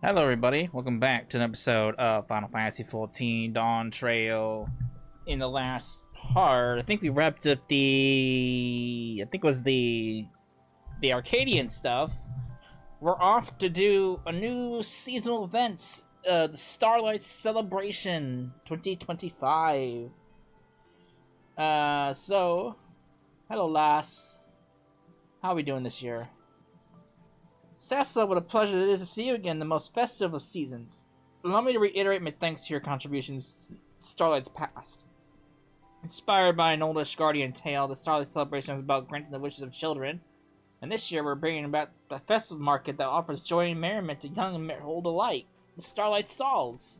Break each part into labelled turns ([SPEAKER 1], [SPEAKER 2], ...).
[SPEAKER 1] Hello, everybody. Welcome back to an episode of Final Fantasy XIV Dawntrail. In the last part, I think we wrapped up I think it was the Arcadian stuff. We're off to do a new seasonal events, the Starlight Celebration 2025. Hello, lass. How are we doing this year? Sessa, what a pleasure it is to see you again, the most festive of seasons. Allow me to reiterate my thanks to your contributions to Starlight's past. Inspired by an old Ashgardian tale, the Starlight celebration is about granting the wishes of children, and this year we're bringing about a festive market that offers joy and merriment to young and old alike, the Starlight Stalls.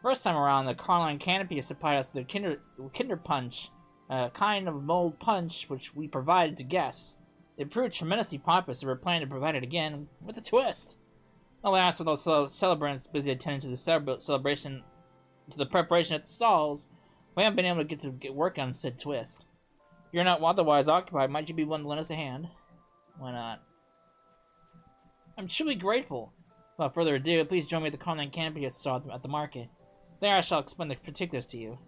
[SPEAKER 1] First time around, the Carline Canopy has supplied us with a Kinder Punch, a kind of mold punch which we provided to guests. It proved tremendously popular, so we're planning to provide it again with a twist. Alas, with all celebrants busy attending to the celebration, to the preparation at the stalls, we haven't been able to get work on said twist. If you're not otherwise occupied, might you be willing to lend us a hand? Why not? I'm truly grateful. Without further ado, please join me at the Carline Canopy stall at the market. There I shall explain the particulars to you.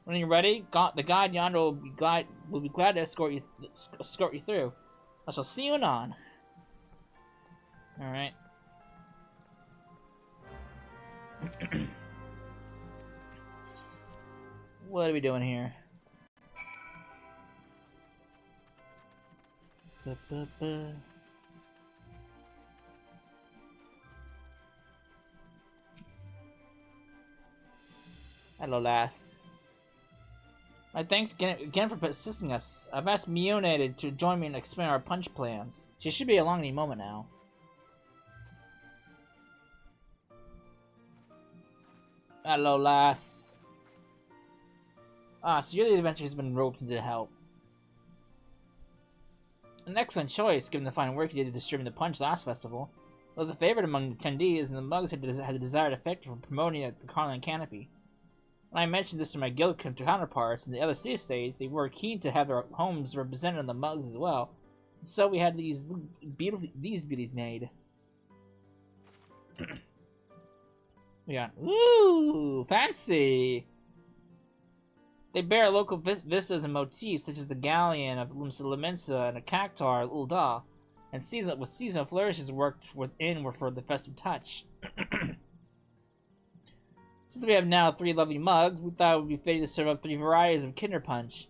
[SPEAKER 1] When you're ready, the guide yonder will be glad to escort you through. I shall see you anon. Alright. What are we doing here? Hello, lass. My thanks again for assisting us. I've asked Mione to join me and explain our punch plans. She should be along any moment now. Hello, lass. So you're the adventurer who's been roped into help. An excellent choice, given the fine work you did to distribute the punch last festival. It was a favorite among the attendees, and the mugs had the desired effect from promoting it at the Carline Canopy. When I mentioned this to my guild counterparts in the other city states, they were keen to have their homes represented on the mugs as well. So we had these beauties made. We got, ooh, fancy! They bear local vistas and motifs, such as the galleon of Lumensa and a cactar of Ul'dah, and seasonal flourishes worked within for the festive touch. Since we have now 3 lovely mugs, we thought it would be fitting to serve up 3 varieties of Kinder Punch.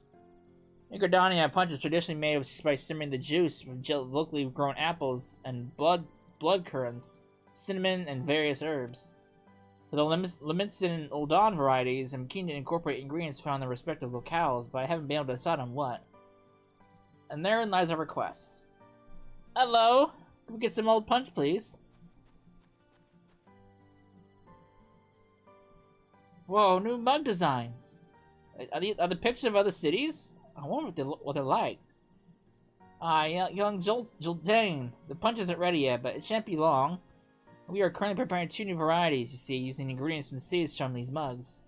[SPEAKER 1] In Gridania, punch is traditionally made by simmering the juice from locally grown apples and blood currants, cinnamon, and various herbs. For the Lumensa and Ul'dah varieties, I'm keen to incorporate ingredients found in their respective locales, but I haven't been able to decide on what. And therein lies our request. Hello! Can we get some old punch, please? Whoa, new mug designs! Are the pictures of other cities? I wonder what they're like. Young Joltane. The punch isn't ready yet, but it shan't be long. We are currently preparing 2 new varieties, you see, using ingredients from the cities from these mugs.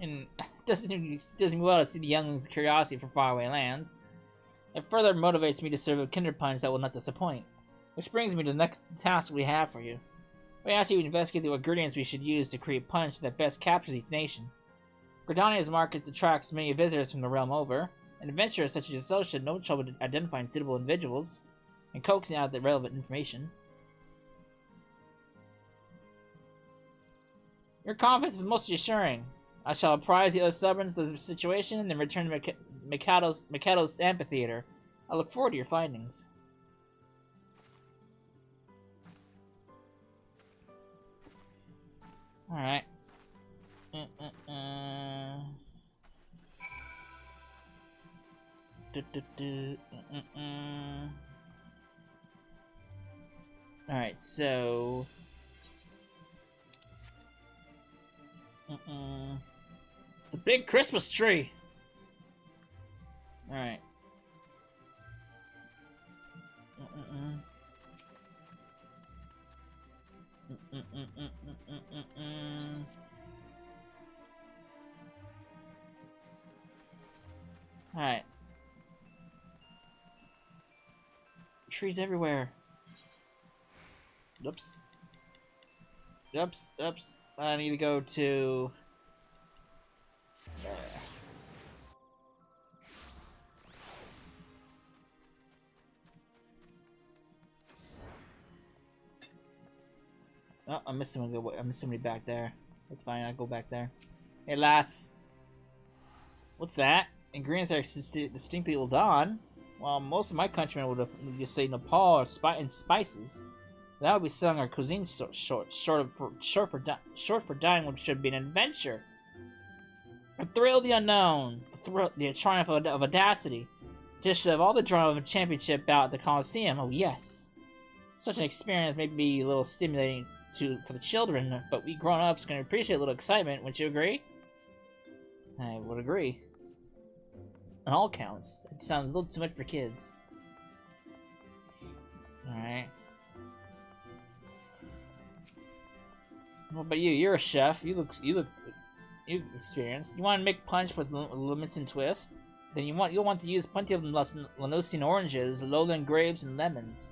[SPEAKER 1] And it does me well to see the younglings' curiosity for faraway lands. It further motivates me to serve a Kinder Punch that will not disappoint. Which brings me to the next task we have for you. We ask you to investigate the ingredients we should use to create punch that best captures each nation. Gridania's market attracts many visitors from the realm over, and adventurers such as yourself should no trouble identifying suitable individuals and coaxing out the relevant information. Your confidence is most reassuring. I shall apprise the other suburbs of the situation and then return to Mikado's amphitheater. I look forward to your findings. Alright. Alright, so... It's a big Christmas tree! Alright. Alright. trees everywhere. Oops. Oops. Oops. I need to go to... Oh, I missed somebody back there. That's fine, I'll go back there. Hey, lass. What's that? Ingredients are distinctly Uldan. Well, most of my countrymen would just say Nepal or spices. That would be selling our cuisine short for dining, which should be an adventure. A thrill of the unknown, the triumph of audacity. Dish of all the drama of a championship bout at the Coliseum. Oh yes, such an experience may be a little stimulating for the children, but we grown-ups can appreciate a little excitement. Wouldn't you agree? I would agree. On all counts, it sounds a little too much for kids. All right. What about you? You're a chef. You experienced. You want to make punch with Lemon twist? Then you'll want to use plenty of Lanosian oranges, lowland grapes, and lemons.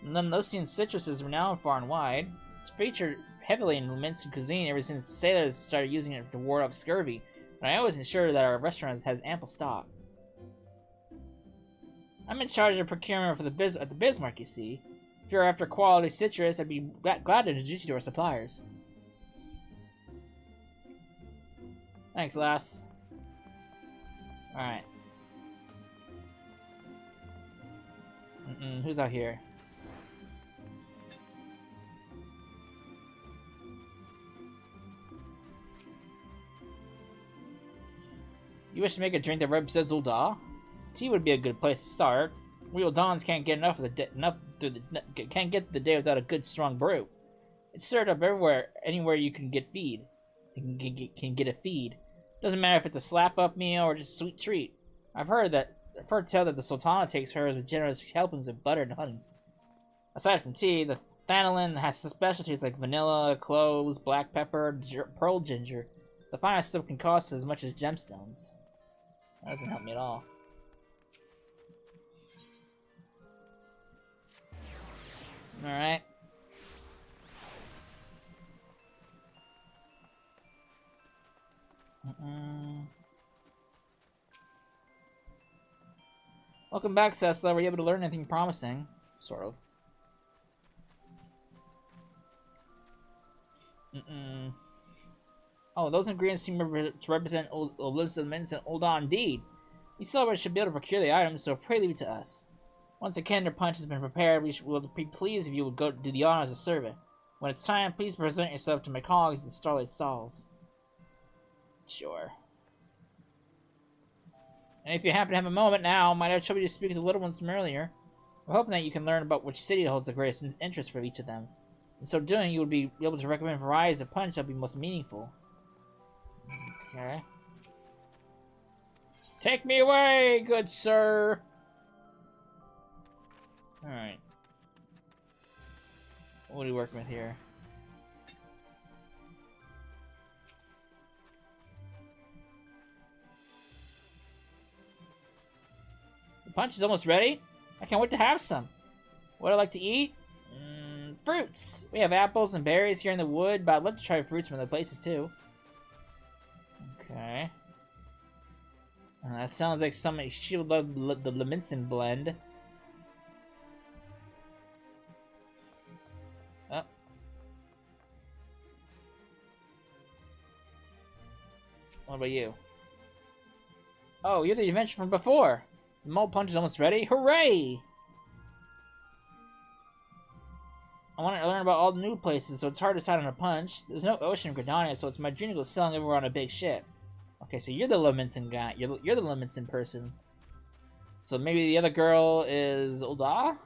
[SPEAKER 1] Lanosian citrus is renowned far and wide. It's featured heavily in Lemon cuisine ever since sailors started using it to ward off scurvy. But I always ensure that our restaurant has ample stock. I'm in charge of procurement for at the Bismarck, you see. If you're after quality citrus, I'd be glad to introduce you to our suppliers. Thanks, lass. Alright. Who's out here? You wish to make a drink that represents Ul'dah? Tea would be a good place to start. We Uldans can't get can't get the day without a good strong brew. It's served up anywhere you can get feed. Can get a feed. Doesn't matter if it's a slap-up meal or just a sweet treat. I've heard tell that the Sultana takes hers with generous helpings of butter and honey. Aside from tea, the Thanalin has specialties like vanilla, cloves, black pepper, pearl ginger. The finest stuff can cost as much as gemstones. That doesn't help me at all. Alright. Welcome back, Cessla. Were you able to learn anything promising? Sort of. Oh, those ingredients seem to represent Olympus and Ul'dah indeed. You celebrate should be able to procure the items, so pray leave it to us. Once a Kender punch has been prepared, will be pleased if you would go do the honors to serve it. When it's time, please present yourself to my colleagues in Starlight stalls. Sure. And if you happen to have a moment now, might I trouble you to speak to the little ones from earlier? We're hoping that you can learn about which city holds the greatest interest for each of them. In so doing, you will be able to recommend varieties of punch that will be most meaningful. Okay. Take me away, good sir! Alright. What are we working with here? The punch is almost ready. I can't wait to have some. What do I like to eat? Fruits! We have apples and berries here in the wood, but I'd love to try fruits from other places too. Okay. That sounds like somebody she would love the Leminson blend. Oh. What about you? Oh, you're the adventure from before. The mold punch is almost ready. Hooray! I want to learn about all the new places, so it's hard to decide on a punch. There's no ocean in Gridania, so it's my dream to go sailing everywhere on a big ship. Okay, so you're the Leminson guy. You're the Leminson person. So maybe the other girl is Ul'dah?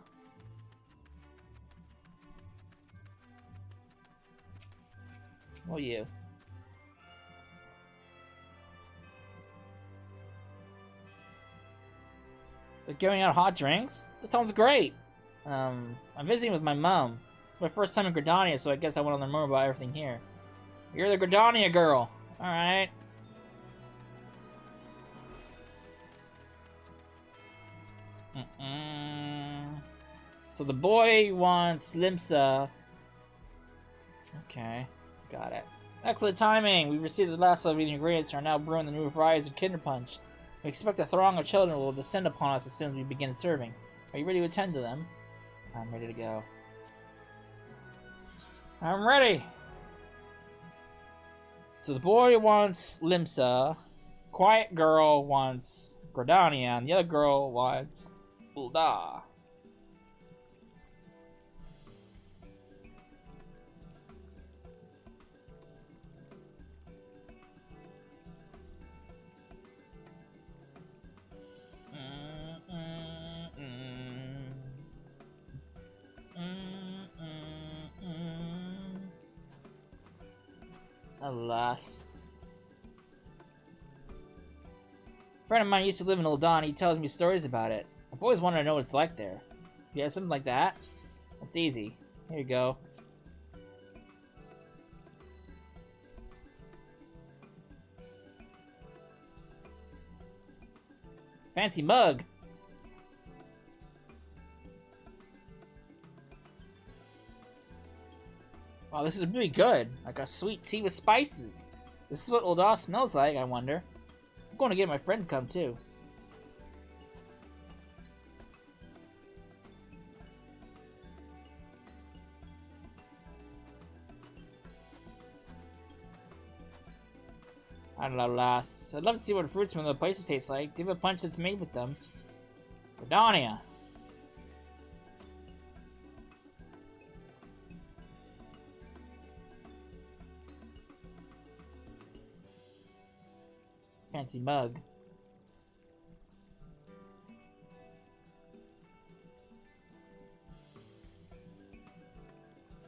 [SPEAKER 1] What are you? They're giving out hot drinks? That sounds great! I'm visiting with my mom. It's my first time in Gridania, so I guess I want to learn more about everything here. You're the Gridania girl! Alright. So the boy wants Limsa. Okay, got it. Excellent timing! We've received the last of the ingredients and are now brewing the new varieties of Kinder Punch. We expect a throng of children will descend upon us as soon as we begin serving. Are you ready to attend to them? I'm ready to go. I'm ready! So the boy wants Limsa, Quiet Girl wants Gradania, and the other girl wants Ulda. Alas. A friend of mine used to live in Uldan. He tells me stories about it. I've always wanted to know what it's like there. Yeah, something like that. That's easy. Here you go. Fancy mug. Wow, this is really good. Like a sweet tea with spices. This is what Ulda smells like, I wonder. I'm going to get my friend to come too. I don't know, lass. I'd love to see what fruits from the places taste like. Give a punch that's made with them. Gardania. Fancy mug.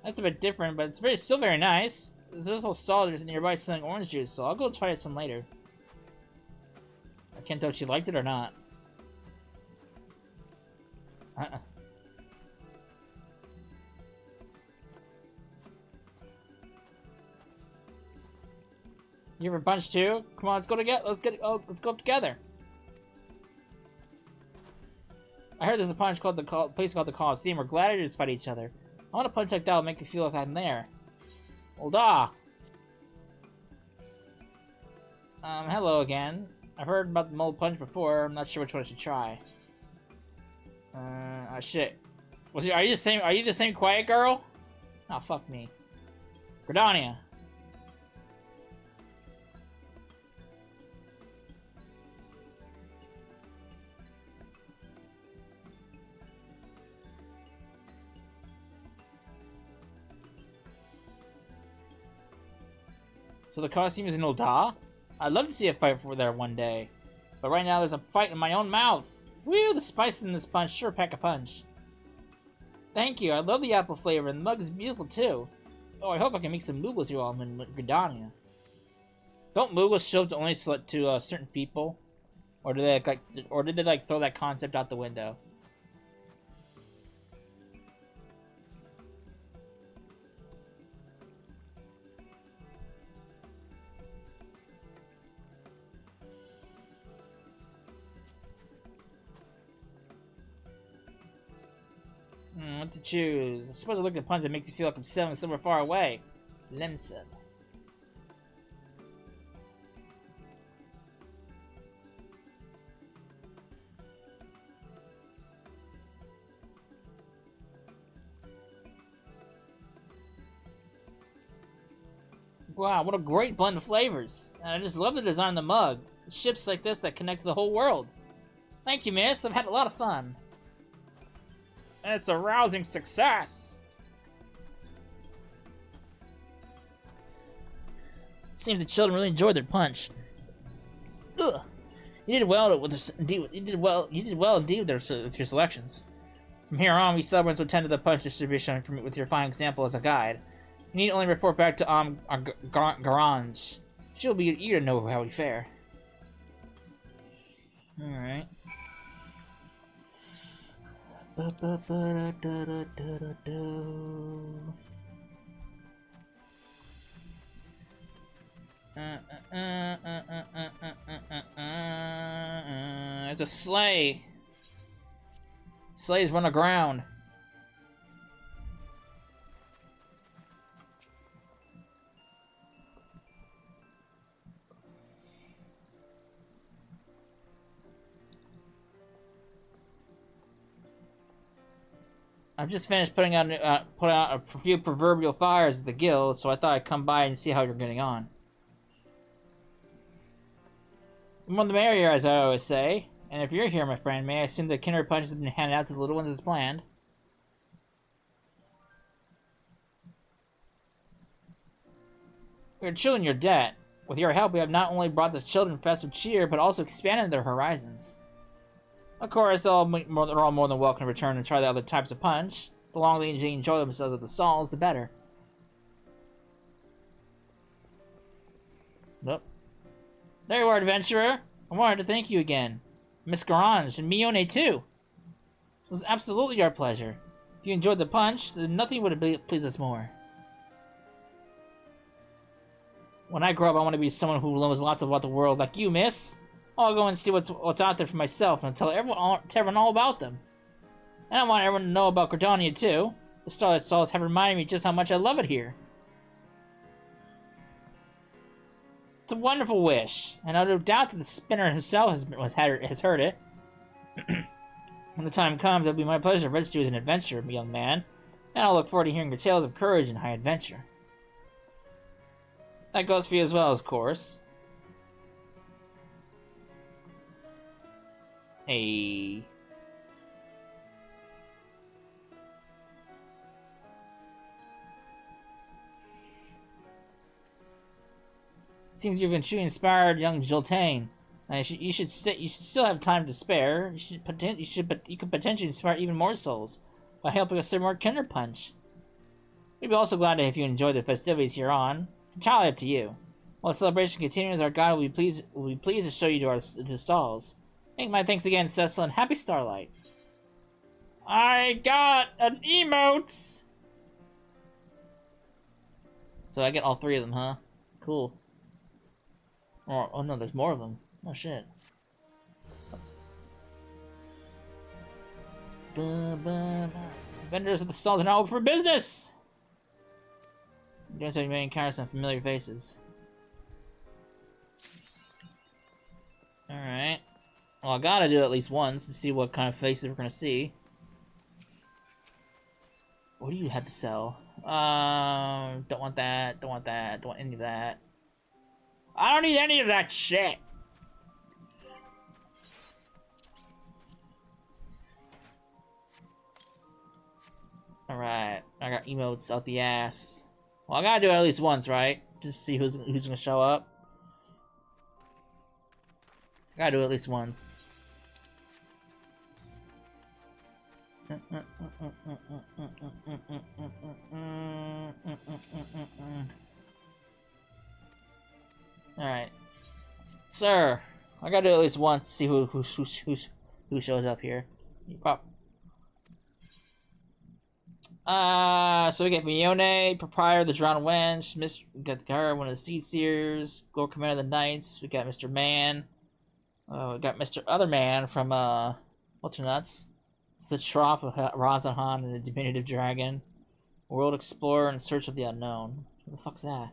[SPEAKER 1] That's a bit different, but it's still very nice. There's also a stall that's nearby selling orange juice, so I'll go try it some later. I can't tell if she liked it or not. You ever punch too? Come on, let's go together. Let's go together. I heard there's a place called the Coliseum where gladiators fight each other. I want to punch like that will make me feel like I'm there. Ulda! Hello again. I've heard about the mold punch before. I'm not sure which one I should try. Shit. Are you the same quiet girl? Oh, fuck me. Gradania. So the Coliseum is in Ulda? I'd love to see a fight for there one day. But right now there's a fight in my own mouth. Woo, the spice in this punch sure pack a punch. Thank you, I love the apple flavor and the mug is beautiful too. Oh, I hope I can make some Moogles here while I'm in Gridania. Don't Moogles show up to only to certain people? Or did they throw that concept out the window? What to choose? I suppose I look at a punch that makes you feel like I'm sailing somewhere far away. Lemson. Wow, what a great blend of flavors. And I just love the design of the mug. Ships like this that connect to the whole world. Thank you, miss. I've had a lot of fun. And it's a rousing success. It seems the children really enjoyed their punch. Ugh. You did well with this, indeed. You did well indeed with your selections. From here on, we celebrants will tend to the punch distribution with your fine example as a guide. You need only report back to Garange. She'll be eager to know how we fare. All right. It's a sleigh. Sleighs run aground. I've just finished putting out a few proverbial fires at the guild, so I thought I'd come by and see how you're getting on. The more the merrier, as I always say. And if you're here, my friend, may I assume the Kinder Punch has been handed out to the little ones as planned? We're chilling your debt. With your help, we have not only brought the children festive cheer, but also expanded their horizons. Of course, they're all more than welcome to return and try the other types of punch. The longer they enjoy themselves at the stalls, the better. Nope. There you are, adventurer. I wanted to thank you again. Miss Garange, and Mione too. It was absolutely our pleasure. If you enjoyed the punch, then nothing would please us more. When I grow up, I want to be someone who knows lots about the world like you, miss. I'll go and see what's out there for myself and tell everyone all about them. And I want everyone to know about Cordonia too. The Starlight Stalls have reminded me just how much I love it here. It's a wonderful wish, and I don't doubt that the spinner himself has heard it. When the time comes, it'll be my pleasure to register you as an adventurer, young man, and I'll look forward to hearing your tales of courage and high adventure. That goes for you as well, of course. Hey. Seems you've been truly inspired, young Joltain. You should still have time to spare. You could potentially inspire even more souls by helping us serve more Kinder Punch. We'd be also glad to if you enjoy the festivities here on. It's entirely up to you. While the celebration continues, our guide will be pleased to show you to the stalls. Make my thanks again, Cecil, and happy Starlight. I got an emote. So I get all three of them, huh? Cool. Oh no, there's more of them. Oh shit. Vendors at the stalls are now open for business! You may encounter some familiar faces. Alright. Well, I gotta do it at least once to see what kind of faces we're gonna see. What do you have to sell? Don't want that, don't want that, don't want any of that. I don't need any of that shit! Alright, I got emotes out the ass. Well, I gotta do it at least once, right? Just to see who's gonna show up. I gotta do it at least once. Alright. Sir, I gotta do it at least once to see who shows up here. So we get Mione, Proprietor of the Drowned Wench, we got her, one of the Seed Seers, Gore Commander of the Knights, we got Mr. Man, we got Mr. Other Man from, Alternuts, the Trop of Razahan and the Diminutive Dragon, World Explorer in Search of the Unknown. Who the fuck's that?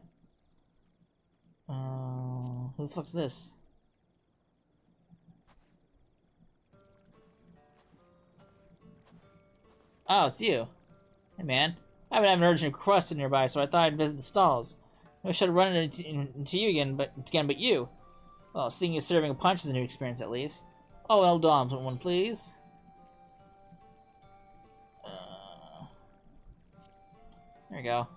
[SPEAKER 1] Who the fuck's this? Oh, it's you. Hey man, I haven't had an urgent request nearby, so I thought I'd visit the stalls. I should have run into you again, but you. Well, seeing you serving a punch is a new experience at least. Oh, well, Dom, one please. There you go.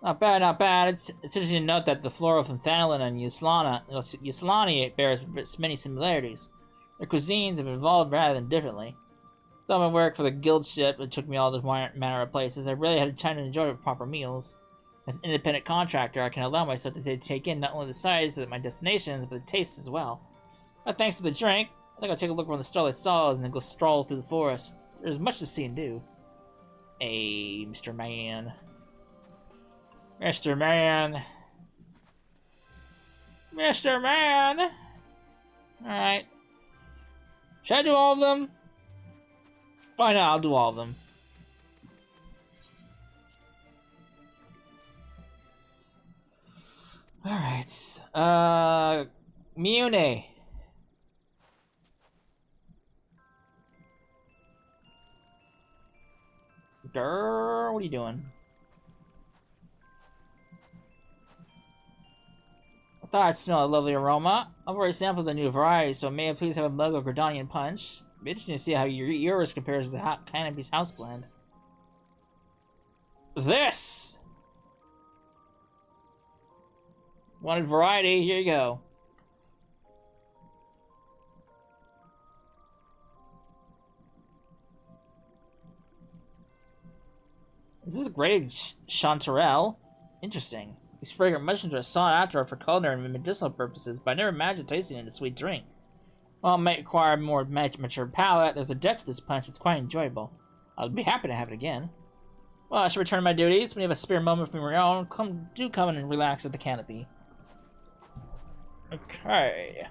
[SPEAKER 1] Not bad, not bad. It's interesting to note that the flora from Thanalin and Yuslani bears many similarities. Their cuisines have evolved rather than differently. Though my work for the guild ship, it took me all this manner of places, I really had time to enjoy proper meals. As an independent contractor, I can allow myself to take in not only the sights of my destinations, but the tastes as well. But thanks to the drink, I think I'll take a look around the Starlight Stalls and then go stroll through the forest. There's much to see and do. Hey, Mr. Man. Mr. Man. Mr. Man! Alright. Should I do all of them? Why not? I'll do all of them. Alright. Mune. Girl, what are you doing? I thought I'd smell a lovely aroma. I've already sampled the new variety, so may I please have a mug of Gordonian punch? It'd be interesting to see how yours compares to the Canopy's house blend. This! Wanted variety? Here you go. Is this great chanterelle? Interesting. These fragrant mushrooms are sought after for culinary and medicinal purposes, but I never imagined tasting it in a sweet drink. While it might require a more mature palate, there's a depth to this punch that's quite enjoyable. I'll be happy to have it again. Well, I should return to my duties. When you have a spare moment from your own, come in and relax at the canopy. Okay.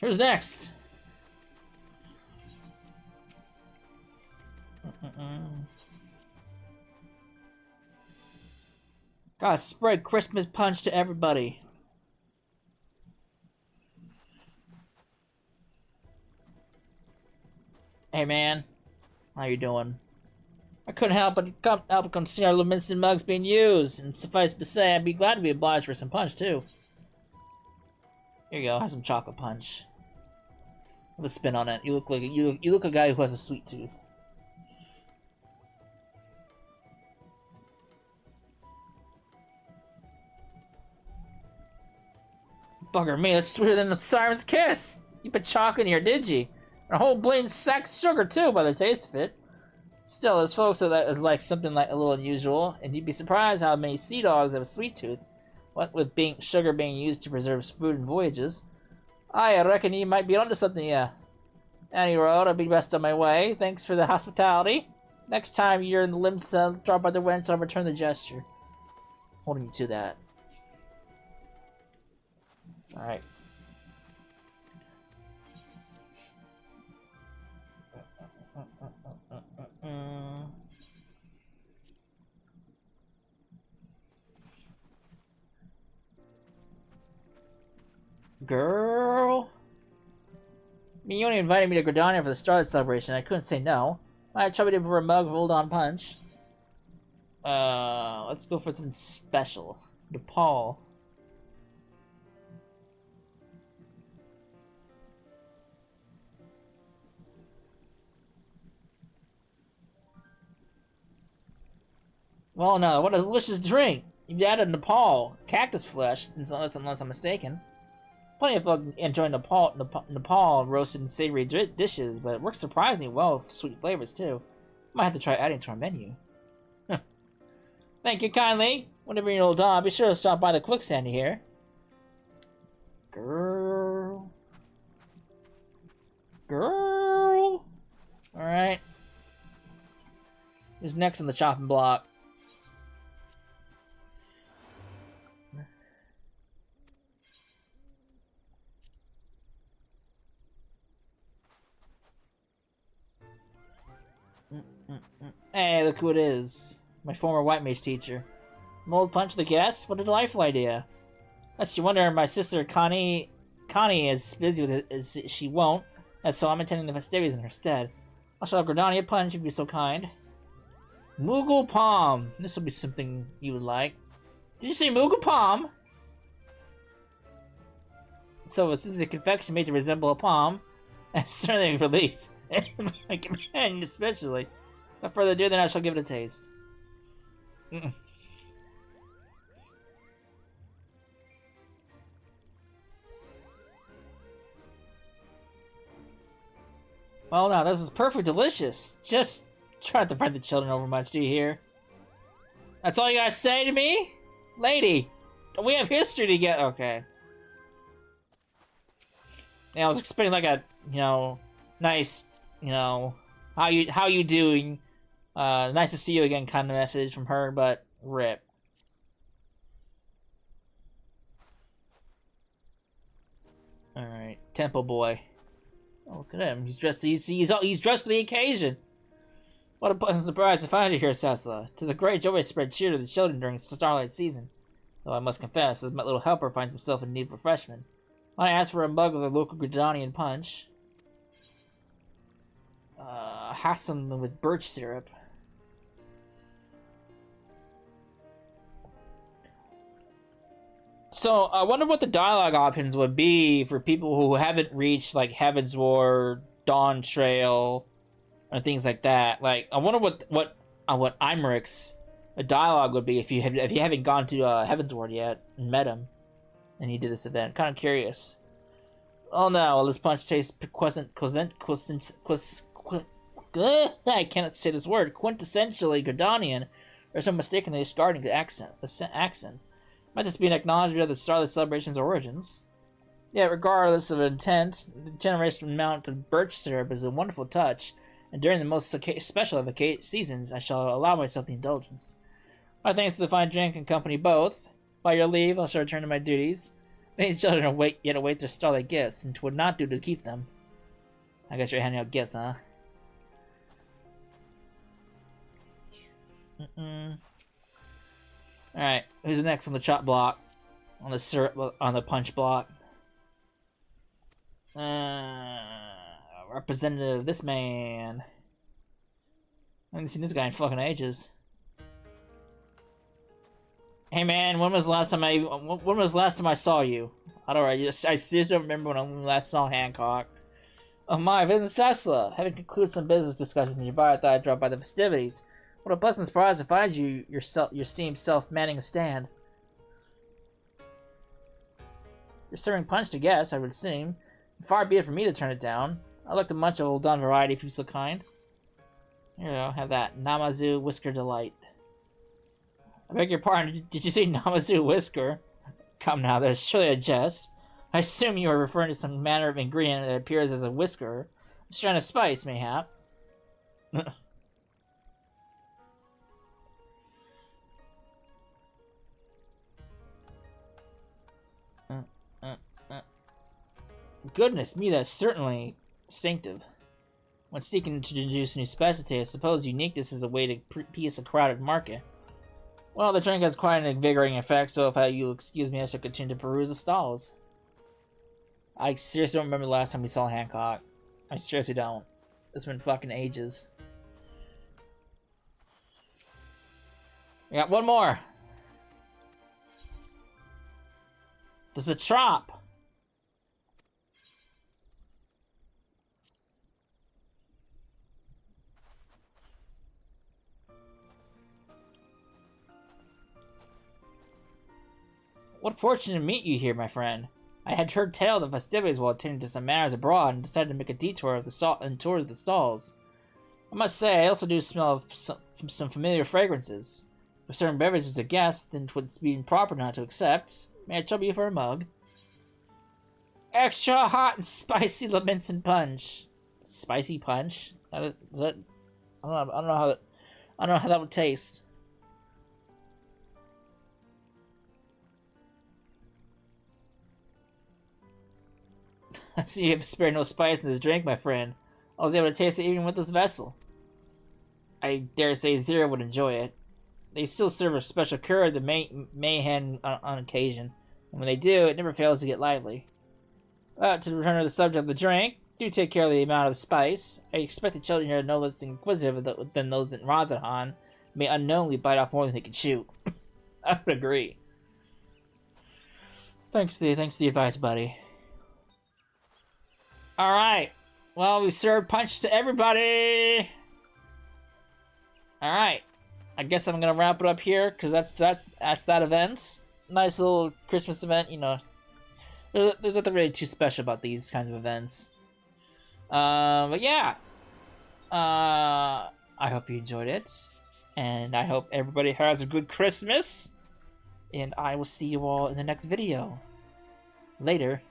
[SPEAKER 1] Who's next? Gotta spread Christmas punch to everybody. Hey man, how you doing? I couldn't help but come see our Luminescent mugs being used, and suffice to say, I'd be glad to be obliged for some punch too. Here you go, have some chocolate punch. Have a spin on it. You look like you look a guy who has a sweet tooth. Bugger me, that's sweeter than the siren's kiss! You put chocolate in here, did you? And a whole blatant sack of sugar too, by the taste of it. Still, there's folks that is like something like a little unusual, and you'd be surprised how many sea dogs have a sweet tooth. What with sugar being used to preserve food in voyages. I reckon you might be onto something, yeah. Any road, I'll be best on my way. Thanks for the hospitality. Next time you're in the limb cell, drop by the wench, I'll return the gesture. Holding you to that. Alright. Girl. You only invited me to Gridania for the Starlight celebration. I couldn't say no. I tried to for a mug of Old On Punch. Let's go for something special. DePaul. Well, no, what a delicious drink! You've added Nepal, cactus flesh, unless I'm mistaken. Plenty of folks enjoy Nepal roasted and savory dishes, but it works surprisingly well with sweet flavors too. Might have to try adding to our menu. Thank you kindly. Whenever you're old dog, be sure to stop by the quicksand here. Girl. Alright. Who's next on the chopping block? Hey, look who it is. My former white mage teacher. Mold punch the guests? What a delightful idea. Lest you wonder, my sister Connie is busy with it as she won't, and so I'm attending the festivities in her stead. I'll show Gridania a punch if you'd be so kind. Moogle Palm. This will be something you would like. Did you say Moogle Palm? So it's a confection made to resemble a palm. That's certainly a relief. My companion especially. Without further ado, then I shall give it a taste. Well, now this is perfect delicious. Just try not to frighten the children over much, do you hear? That's all you gotta say to me? Lady, we have history together. Okay. Yeah, I was expecting like a, nice, how you doing? Nice to see you again kind of message from her, but rip. Alright, Temple Boy. Oh, look at him. He's dressed for the occasion. What a pleasant surprise to find you here, Cecila. To the great joy spread cheer to the children during Starlight season. Though I must confess, as my little helper finds himself in need of refreshment, I ask for a mug of the local Gridanian punch. Have some with birch syrup. So, I wonder what the dialogue options would be for people who haven't reached, like, Heaven's War, Dawntrail, or things like that. Like, I wonder what Imeric's dialogue would be if you haven't gone to Heaven's Ward yet and met him, and he did this event. Kind of curious. Oh no! Well, this punch tastes I cannot say this word. Quintessentially Gridanian, or some mistakenly discarding the accent. Might this be an acknowledgement of the Starlight celebration's origins? Yet, regardless of intent, the generous amount of birch syrup is a wonderful touch, and during the most special of seasons, I shall allow myself the indulgence. My thanks for the fine drink and company both. By your leave, I shall return to my duties. Many children await their Starlight gifts, and 'twould not do to keep them. I guess you're handing out gifts, huh? Alright, who's next on the chop block? On the syrup, on the punch block? Representative, this man. I haven't seen this guy in fucking ages. Hey man, when was the last time I saw you? I seriously don't remember when I last saw Hancock. Oh my, Vincent Cessla! Having concluded some business discussions nearby, I thought I'd drop by the festivities. What a pleasant surprise to find your esteemed self manning a stand. You're serving punch to guests, I would assume. Far be it from me to turn it down. I'd like to munch a little Don variety if you're so kind. Here you go, have that. Namazu Whisker Delight. I beg your pardon, did you say Namazu Whisker? Come now, that's surely a jest. I assume you are referring to some manner of ingredient that appears as a whisker. A strand of spice, mayhap. Goodness me, that's certainly distinctive. When seeking to introduce a new specialty, I suppose uniqueness is a way to piece a crowded market. Well, the drink has quite an invigorating effect, so if you'll excuse me, I shall continue to peruse the stalls. I seriously don't remember the last time we saw Hancock. I seriously don't. It's been fucking ages. We got one more. There's a trop. What fortune to meet you here, my friend. I had heard tell of the festivities while attending to some matters abroad and decided to make a detour of tour of the stalls. I must say, I also do smell of some familiar fragrances. For certain beverages to guests, then 'twould be improper not to accept. May I trouble you for a mug? Extra hot and spicy Levinson punch. Spicy punch? Is that? I don't know how that would taste. I see you have spared no spice in this drink, my friend. I was able to taste it even with this vessel. I dare say Zero would enjoy it. They still serve a special cure of the mayhem on occasion, and when they do, it never fails to get lively. But to return to the subject of the drink, do take care of the amount of spice. I expect the children here are no less inquisitive than those in Radzahan may unknowingly bite off more than they can chew. I would agree. Thanks to the advice, buddy. Alright. Well, we served punch to everybody! Alright. I guess I'm gonna wrap it up here, because that's that event. Nice little Christmas event, you know. There's nothing really too special about these kinds of events. But yeah. I hope you enjoyed it. And I hope everybody has a good Christmas. And I will see you all in the next video. Later.